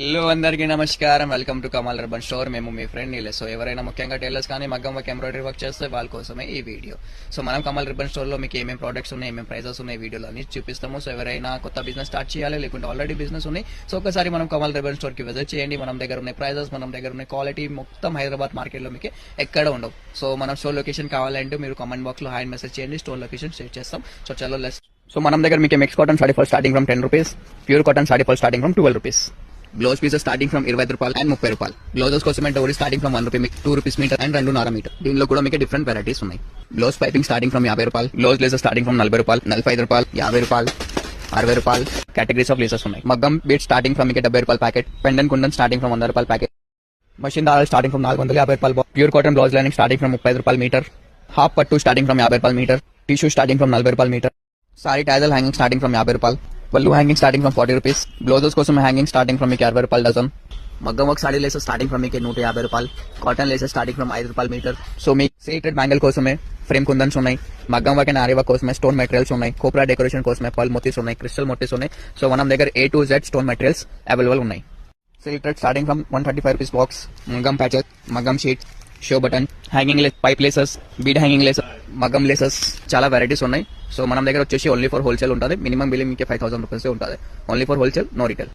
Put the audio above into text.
Hello అందరికీ నమస్కారం. Welcome to Kamal urban store. మేము మీ ఫ్రెండ్ నీలే. సో ఎవరైనా ముఖ్యంగా టైలర్స్ కానీ మగ్గం వర్క్ ఎంబ్రాయిడరీ వర్క్ చేస్తే వాళ్ళ కోసమే ఈ వీడియో. సో మనం కమల్ అర్బన్ స్టోర్ లో మీకు ఏమేమి ప్రోడక్ట్స్ ఉన్నాయి, ఏమేమి ప్రైజెస్ ఉన్నాయి వీడియోలో అన్ని చూపిస్తాము. సో ఎవరైనా కొత్త బిజినెస్ స్టార్ట్ చేయాలి లేకుంటే ఆల్రెడీ బిజినెస్ ఉన్నాయి, సో ఒకసారి మనం కమల్ అర్బన్ స్టోర్ కి విజిట్ చేయండి. మనం దగ్గర ఉన్న ప్రైజెస్, మనం దగ్గర ఉన్న క్వాలిటీ మొత్తం హైదరాబాద్ మార్కెట్ లో మీకు ఎక్కడ ఉండవు. సో మనం స్టోర్ లొకేషన్ కావాలంటే మీరు కామెంట్ బాక్స్ లో హాయ్ మెసేజ్ చేయండి, స్టోర్ లొకేషన్ షేర్ చేస్తాం. సో చలో లెస్. సో మనం దగ్గర మీకు mix cotton sari fall starting from 10 rupees, pure cotton sari fall starting from 12 rupees, blouse pieces starting from 25 రూపాయలు అండ్ 30 రూపాయలు. బ్లౌజెస్ కోసం డోరీ starting from 1 rupee, 2 rupees metre and 2.5 metre. దీనిలో కూడా మీకు డిఫరెంట్ వెరైటీస్ ఉన్నాయి. బ్లౌజ్ పైపింగ్ స్టార్టింగ్ ఫ్రమ్ 50 రూపాయలు, blouse laces starting from 40 రూపాయలు, 45 రూపాయలు, 50 రూపాయలు, 60 రూపాయలు. కేటగిరీస్ ఆఫ్ లేసెస్ ఉన్నాయి. మగ్గం బీట్ స్టార్టింగ్ ఫ్రమ్ 70 రూపాయలు packet, pendant kundan starting from 100 రూపాయలు ప్యాకెట్, మషిన్ దాల్ స్టార్టింగ్ ఫ్రమ్ 450 రూపాయలు, pure cotton blouse lining starting from 30 రూపాయలు మీటర్, హాఫ్ పట్టు స్టార్టింగ్ ఫ్రమ్ 50 రూపాయలు మీటర్, టిష్యూ స్టార్టింగ్ ఫ్రమ్ 40 రూపాయలు metre, sari tassel hanging starting from 50 రూపాయలు, పళ్ళు hanging starting from 40 rupees, blouses కోసం హ్యాంగింగ్ స్టార్టింగ్ ఫ్రమ్ 60 రూపాయలు డజన్, మగ్గం work sari laces starting from 150 రూపాయలు, కాటన్ లేసెస్ స్టార్టింగ్ ఫ్రమ్ 5 రూపాయలు మీటర్. సో మీ సీక్రెట్ బ్యాంగిల్ కోసమే ఫ్రేమ్ కుందన్స్ ఉన్నాయి, మగ్గం వర్క్ అండ్ ఆరి వర్క్ కోసమే స్టోన్ మెటీరియల్స్ ఉన్నాయి, కోప్రా డెకరేషన్ కోసమే పల్ మోతీస్ ఉన్నాయి, క్రిస్టల్ మోతీస్ ఉన్నాయి. సో మనం దగ్గర A to Z stone materials available ఉన్నాయి. Silk thread starting from 135 rupees box, మగ్గం ప్యాచెస్, మగ్గం sheet, show button, hanging pipe laces, bead hanging laces, మగ్గం లేసెస్, చాలా వెరైటీస్ ఉన్నాయి. సో మనం దగ్గర వచ్చేసి ఓన్లీ ఫర్ హోల్సేల్ ఉంటుంది. మినిమం బిల్లింగ్ మీకు 5,000 రూపీస్ ఉంటుంది. Only for wholesale, no retail.